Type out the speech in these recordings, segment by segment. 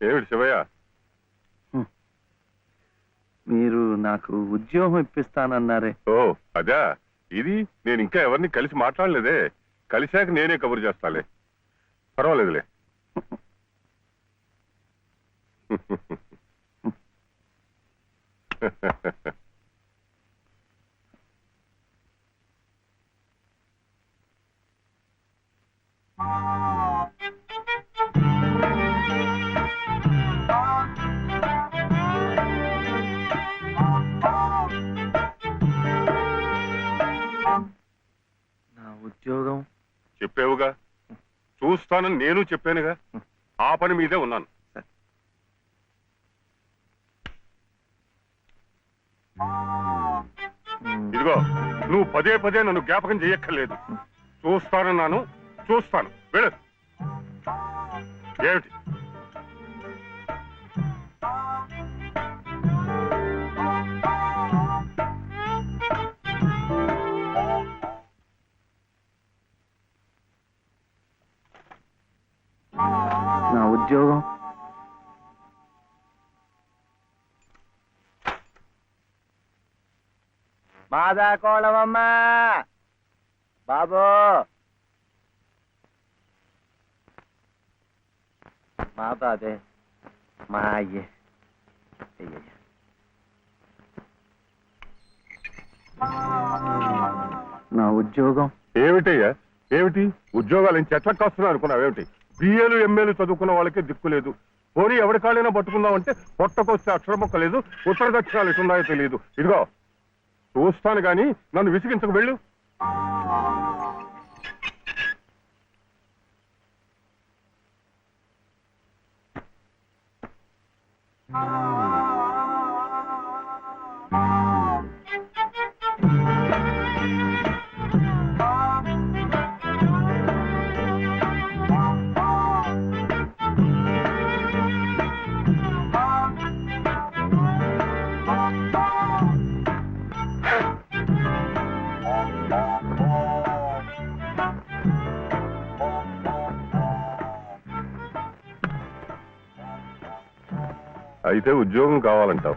ఏమిటి శివయ్య? మీరు నాకు ఉద్యోగం ఇప్పిస్తానన్నారే. ఓ అదా, ఇది నేను ఇంకా ఎవరిని కలిసి మాట్లాడలేదే. కలిశాక నేనే కబురు చేస్తాలే, పర్వాలేదులే. నా ఉద్యోగం చెప్పేవుగా, చూస్తానని నేను చెప్పానుగా. ఆ పని మీదే ఉన్నాను. ఇదిగో, నువ్వు పదే పదే నన్ను జ్ఞాపకం చేయక్కర్లేదు. చూస్తానన్నాను, చూస్తాను. వెళ్ళు. ఏమిటి? నా ఉద్యోగం మాదా కోళమమ్మా బాబు, మా బాబే, మా అయ్యే. నా ఉద్యోగం ఏమిటయ్యా? ఏమిటి ఉద్యోగాలు ఏం చెట్లకు కాస్తున్నా అనుకున్నావేమిటి? బిఏలు ఎంఏలు చదువుకున్న వాళ్ళకే దిక్కు లేదు. పోనీ ఎవరి కాళ్ళైనా పట్టుకుందామంటే పొట్టకొస్తే అక్షర మొక్క లేదు, ఉత్తర దక్షిణాలు ఎటున్నాయో తెలియదు. ఇదిగో చూస్తాను గాని నన్ను విసిగించకు. వెళ్ళు. అయితే ఉద్యోగం కావాలంటావు?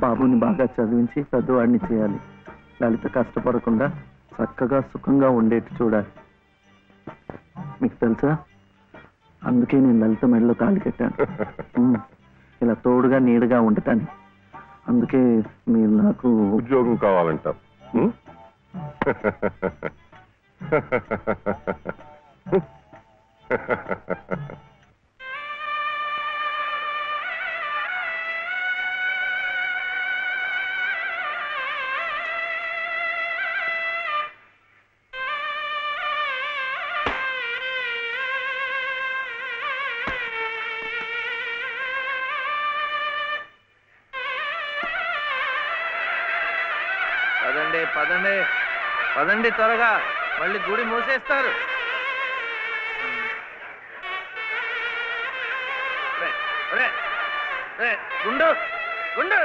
బాబుని బాగా చదివించి పెద్దవాడిని చేయాలి. లలిత కష్టపడకుండా చక్కగా సుఖంగా ఉండేట్టు చూడాలి. మీకు తెలుసా, అందుకే నేను లలిత మెడలో తాళి కట్టాను. ఇలా తోడుగా నీడగా ఉండటాన్ని. అందుకే మీరు నాకు ఉద్యోగం కావాలంటావు. పదండి పదండి పదండి, త్వరగా, మళ్ళీ గుడి మూసేస్తారు. గుండు గుండు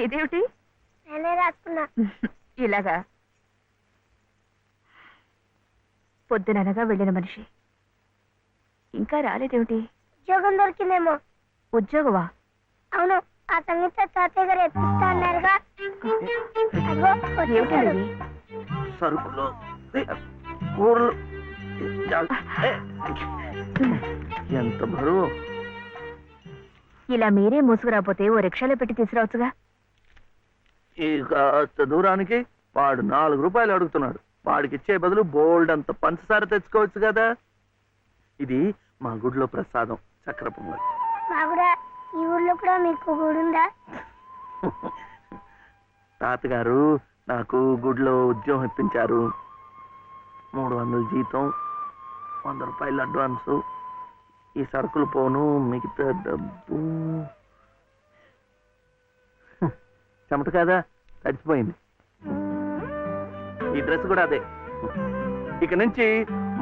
ఇదేమిటి? నేనే రాసుకున్నా. ఇలాగా పొద్దుననగా వెళ్ళిన మనిషి ఇంకా రాలేదేమిటి? ఉద్యోగం దొరికిందేమో. ఉద్యోగమా? అవును, ఆ సంగీత తాతయ్య గారు ఎత్తిస్తా అన్నారుగా. ఏమిటది? సరుకులు, కూరలు, ఎంత బరువు. ఇలా మీరే మోసుకురాపోతే ఓ రిక్షాలో పెట్టి తీసుకురావచ్చుగా. ఈ కాస్త దూరానికి వాడు 4 రూపాయలు అడుగుతున్నాడు. వాడికి ఇచ్చే బదులు బోల్డ్ అంత పంచదార తెచ్చుకోవచ్చు కదా. ఇది మా గుడిలో ప్రసాదం, చక్కెర పొంగల్. బాగురా, ఈ ఊర్లో కూడా మీకు గుడి ఉందా? తాతగారు నాకు గుడిలో ఉద్యోగం ఇప్పించారు. 300 జీతం, 100 రూపాయలు అడ్వాన్సు. ఈ సరుకులు పోను, మిగతా డబ్బు చెమట కదా, తడిచిపోయింది. ఈ డ్రెస్ కూడా అదే. ఇక నుంచి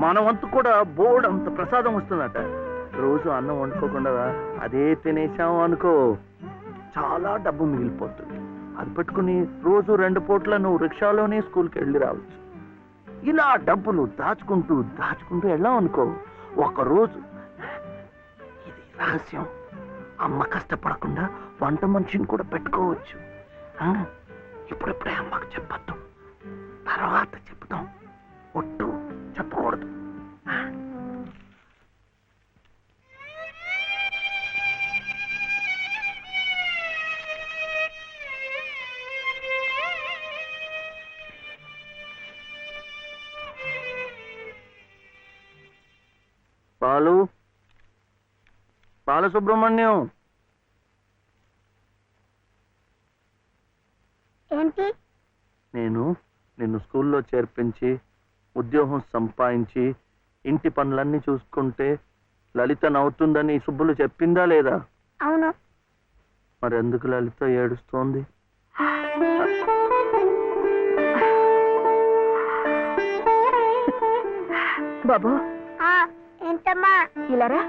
మన వంతు కూడా బోర్డు అంత ప్రసాదం వస్తుందట. రోజు అన్నం వండుకోకుండా అదే తినేసాం అనుకో, చాలా డబ్బు మిగిలిపోతుంది. అది పెట్టుకుని రోజు 2 పూట్ల నువ్వు రిక్షాలోనే స్కూల్కి వెళ్ళి రావచ్చు. ఇలా డబ్బులు దాచుకుంటూ దాచుకుంటూ వెళ్ళాం అనుకో, ఒకరోజు ఇది రహస్యం, అమ్మ కష్టపడకుండా వంట మనిషిని కూడా పెట్టుకోవచ్చు. ఇప్పుడిప్పుడే అమ్మకు చెప్పద్దు, తర్వాత చెప్తాం. ఒట్టు చెప్పకూడదు. బాలసుబ్రహ్మణ్యం, ఏంటి? నేను నిన్ను స్కూల్లో చేర్పించి ఉద్యోగం సంపాదించి ఇంటి పనులన్నీ చూసుకుంటే లలిత నవ్వుతుందని సుబ్బులు చెప్పిందా లేదా? అవును. మరి ఎందుకు లలిత ఏడుస్తోంది? బాబు ఏంటమ్మా? ఇలారా.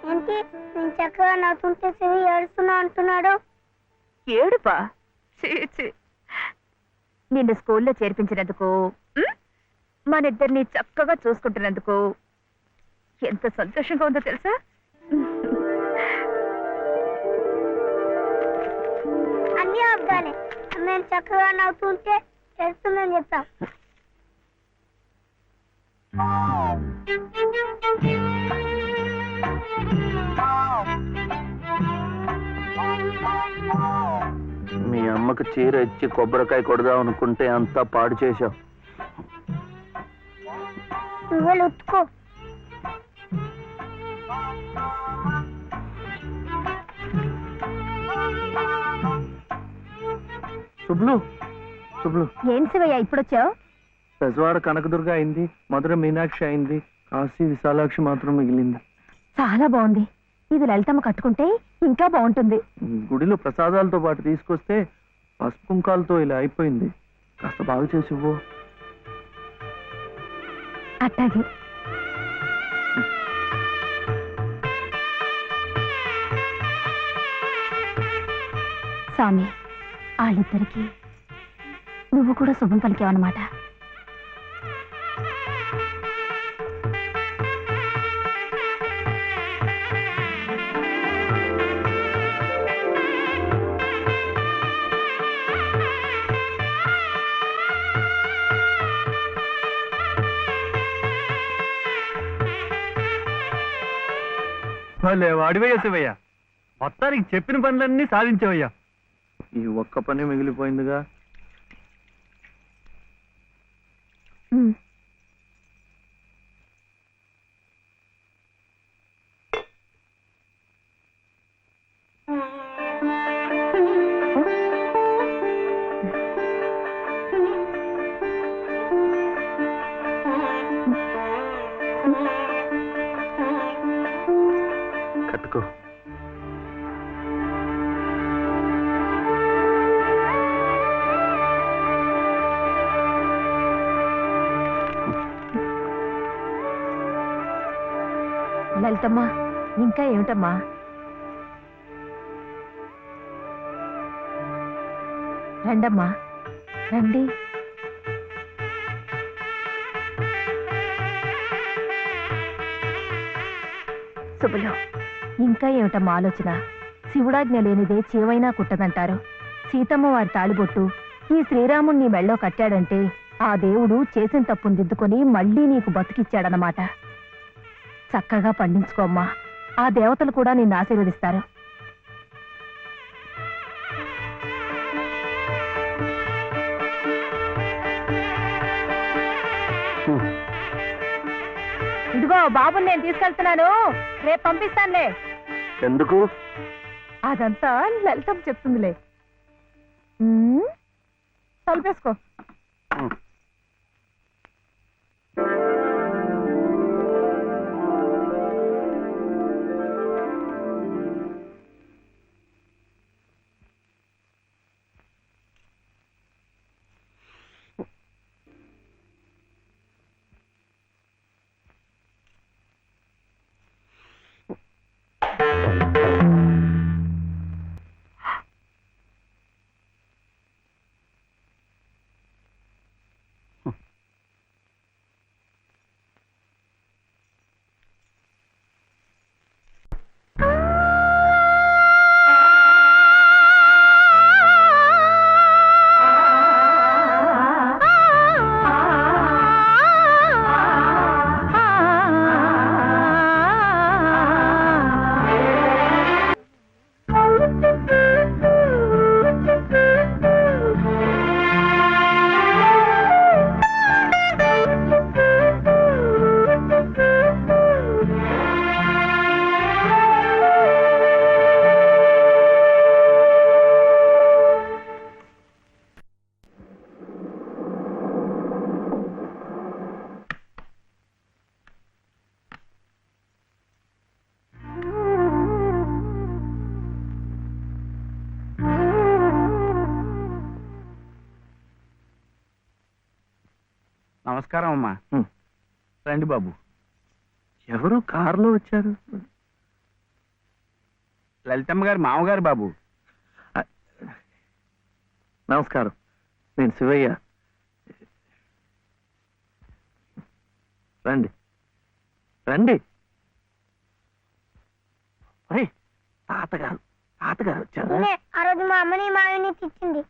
ఏంటి నేను చక్కగా నవ్వుతుంటే శివి ఏడుస్తున్నా అంటున్నాడు? ఏడుపా? నిన్ను స్కూల్లో చేర్పించినందుకు, మనిద్దరిని చక్కగా చూసుకుంటున్నందుకు ఎంత సంతోషంగా ఉందో తెలుసా? అన్ని అబ్బాలే. మేము చక్కగా నవ్వుతుంటే చేస్తుందని చెప్తాం. మీ అమ్మకు చీర ఇచ్చి కొబ్బరికాయ కొడదాం అనుకుంటే అంతా పాడు చేశావు. నువ్వే ఉత్తుకో. శుభ్లు, శుభ్లు, ఏం శివయ్య ఇప్పుడొచ్చావు? పెజవాడ కనకదుర్గ అయింది, మధుర మీనాక్షి అయింది, కాశీ విశాలాక్షి మాత్రం మిగిలింది. చాలా బాగుంది. ఇది లలితమ్మ కట్టుకుంటే ఇంకా బాగుంటుంది. గుడిలో ప్రసాదాలతో పాటు తీసుకొస్తే పసుపు కుంకాలతో ఇలా అయిపోయింది. కాస్త బాగు చేసి ఇవ్వు. అట్టాగే. స్వామి, వాళ్ళిద్దరికి నువ్వు కూడా శుభం పలికావన్నమాట. వాడివయ్యా శివయ్య, మొత్తానికి చెప్పిన పనులన్నీ సాధించవయ్యా. ఈ ఒక్క పని మిగిలిపోయిందిగా. కట్టుకో. లలితమ్మా, ఇంకా ఏమిటమ్మా? రండమ్మా, రండి. శుభలో, ఇంకా ఏమిటమ్మా ఆలోచన? శివుడాజ్ఞ లేనిదే చీవైనా కుట్టదంటారు. సీతమ్మ వారి తాళిబొట్టు ఈ శ్రీరాముణ్ణి మెళ్ళో కట్టాడంటే ఆ దేవుడు చేసిన తప్పును దిద్దుకొని మళ్ళీ నీకు బతికిచ్చాడనమాట. చక్కగా పండించుకోమ్మా, ఆ దేవతలు కూడా నిన్ను ఆశీర్వదిస్తారు. ఇదిగో బాబుని నేను తీసుకెళ్తున్నాను, రేపు పంపిస్తానులే. ఎందుకు? అదంతా లలితం చెప్తుందిలే. తలుపేసుకో. నమస్కారం అమ్మా. రండి బాబు. ఎవరు కారులో వచ్చారు? లలితమ్మ గారి మామగారు బాబు. నమస్కారం, నేను శివయ్య. రండి రండి. ఒరేయ్, తాతగారు తాతగారు వచ్చారా? నేనే ఆ రోజు మా అమ్మని మావిని తిట్టింది.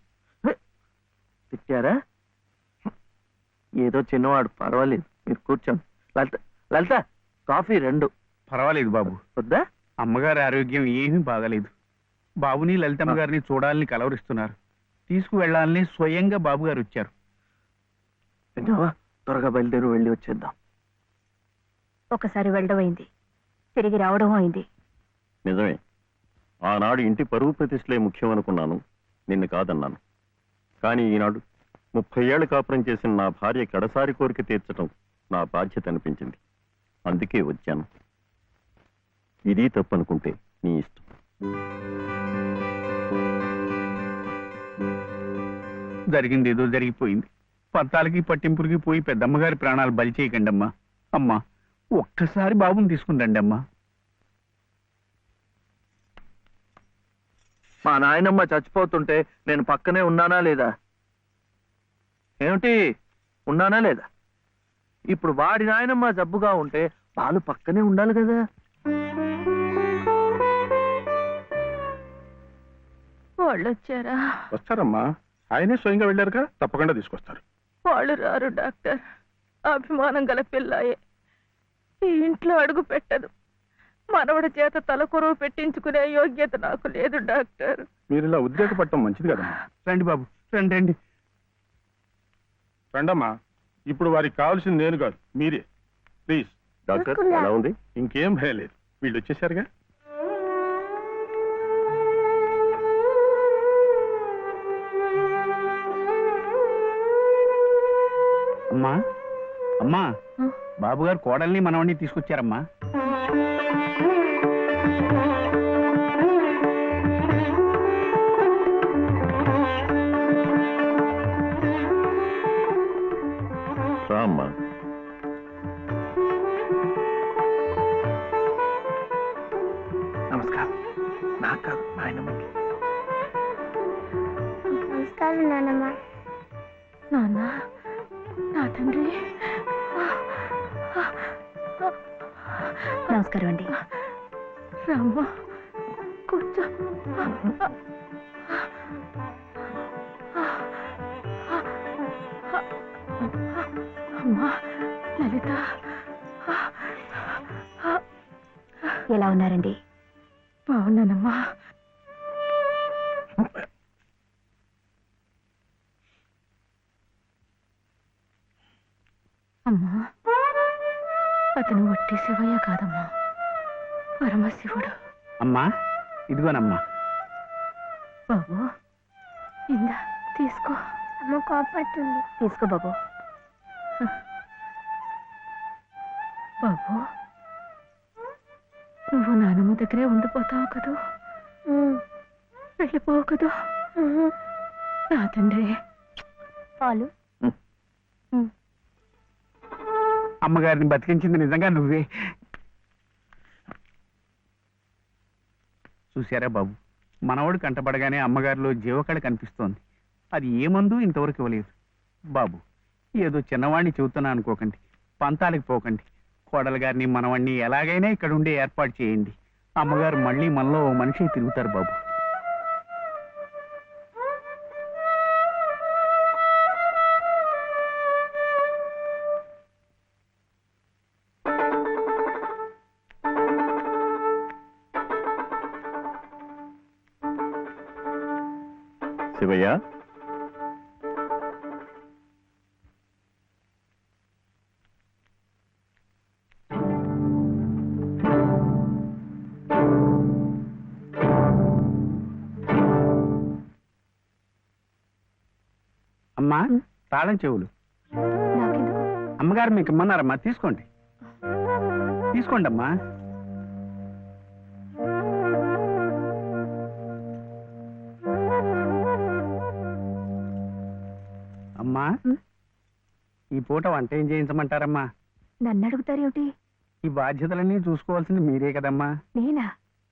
తిట్టారా? ఏదో చిన్నవాడు, పర్వాలేదు, మీరు కూర్చోండి. లలిత లలిత కాఫీ 2. పర్వాలేదు బాబు. వద్దా? అమ్మగారి ఆరోగ్యం ఏమీ బాగలేదు. బాబుని లలితమ్మ గారిని చూడాలని కలవరిస్తున్నారు. తీసుకువెళ్లాలని స్వయంగా బాబు గారు వచ్చారు. విన్నావా? త్వరగా బయలుదేరి వెళ్ళి వచ్చేద్దాం. ఒకసారి వెళ్ళడం అయింది, తిరిగి రావడం అయింది. నిజమే, ఆనాడు ఇంటి పరువు ప్రతిష్టలే ముఖ్యం అనుకున్నాను, నిన్ను కాదన్నాను. కానీ ఈనాడు 30 ఏళ్ల కాపురం చేసిన నా భార్య కడసారి కోరిక తీర్చడం నా బాధ్యత అనిపించింది. అందుకే వచ్చాను. ఇది తప్పనుకుంటే నీ ఇష్టం. జరిగింది ఏదో జరిగిపోయింది. పత్తాలకి పట్టింపులకి పోయి పెద్దమ్మగారి ప్రాణాలు బలి చేయకండి అమ్మా. అమ్మా, ఒక్కసారి బాబుని తీసుకుని రండి అమ్మా. మా నాయనమ్మ చచ్చిపోతుంటే నేను పక్కనే ఉన్నానా లేదా? ఏమిటి, ఉన్నానా లేదా? ఇప్పుడు వాడి నాయనమ్మ జబ్బుగా ఉంటే వాళ్ళు పక్కనే ఉండాలి కదా. వాళ్ళు వచ్చారా? వస్తారమ్మా, ఆయనే స్వయంగా వెళ్ళారుగా, తప్పకుండా తీసుకొస్తారు. వాళ్ళు రారు డాక్టర్. అభిమానం గల పిల్లాయే, ఈ ఇంట్లో అడుగు పెట్టదు. మనవడి చేత తలకొరువు పెట్టించుకునే యోగ్యత నాకు లేదు డాక్టర్. మీరు ఇలా ఉద్రేకపడటం మంచిది కదమ్మా. రండి బాబు, రండి రండి. రండమ్మా, ఇప్పుడు వారికి కావాల్సింది నేను కాదు, మీరే. ప్లీజ్. డాక్టర్ ఎలా ఉంది? ఇంకేం భయం లేదు, వీళ్ళు వచ్చేసారుగా. అమ్మా అమ్మా, బాబు గారు కోడల్ని మనవడిని తీసుకొచ్చారమ్మా. రామ్మా. నమస్కారం. నాకు కాదు, నాయనమ్మకి. నమస్కారం నాన్నమ్మ. నాన్న, నా తండ్రి. నమస్కారం అండి. రామ్మ, కూర్చో. అమ్మా లలిత, ఎలా ఉన్నారండి? బాగున్నానమ్మా. అమ్మా, అతను వట్టి శివయ్య కాదమ్మా, పరమశివుడు. అమ్మా, ఇదిగోనమ్మా. బాబు, ఇందా తీసుకో. అమ్మ కోపడుతుంది. తీసుకో బాబు. బాబు, నువ్వు నానమ్మ దగ్గరే ఉండిపోతావు కదూ, వెళ్ళిపోవు కదూ. నా తండ్రి. పాలు. అమ్మగారిని బతికించింది నిజంగా నువ్వే. చూశారా బాబు, మనవడు కంటపడగానే అమ్మగారిలో జీవకళ కనిపిస్తోంది. అది ఏ మందు ఇంతవరకు ఇవ్వలేదు. బాబు, ఏదో చిన్నవాడిని చెబుతున్నా అనుకోకండి, పంతాలకు పోకండి. కోడలు గారిని మనవాడిని ఎలాగైనా ఇక్కడ ఉండే ఏర్పాటు చేయండి. అమ్మగారు మళ్ళీ మనలో ఓ మనిషి తిరుగుతారు బాబు. శివయ్య, అమ్మా, తాళం చెవులు నాకెందుకు? అమ్మగారు మీకు ఇమ్మన్నారమ్మా, తీసుకోండి. తీసుకోండి అమ్మా. అమ్మా, ఈ పూట వంట ఏం చేయించమంటారమ్మా? నన్ను అడుగుతారేమిటి? ఈ బాధ్యతలన్నీ చూసుకోవాల్సింది మీరే కదమ్మా. నేనా?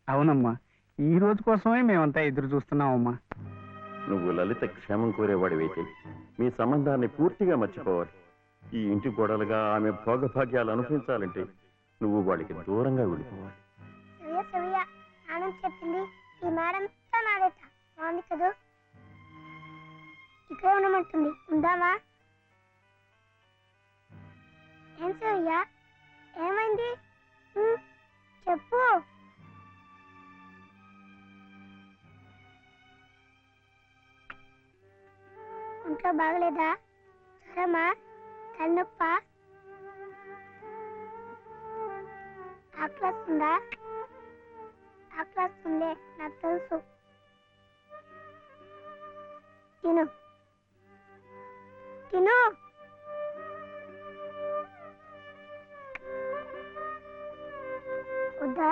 అవునమ్మా, ఈ రోజు కోసమే మేమంతా ఎదురు చూస్తున్నామమ్మా. నువ్వు లలిత క్షేమం కోరేవాడివైతే మీ సంబంధాన్ని పూర్తిగా మర్చిపోవాలి. ఈ ఇంటి గోడలుగా ఆమె భోగభాగ్యాలు అనుభవించాలంటే నువ్వు వాడికి దూరంగా వెళ్ళిపోవాలి. సవ్య సవ్య ఆనంద్ చెప్పింది ఈ మేడం నాడేట బాగుంది కదూ. ఇక్కడే ఉండమంటుంది, ఉందామా? ఏం సవ్య, ఏమైంది? చెప్పు. ఒంట్లో బాగలేదా? జ్వరమా? తలనొప్పా? ఆకలిస్తుందా? ఆకలిస్తుందే, నాకు తెలుసు. తిను తిను. వద్దా?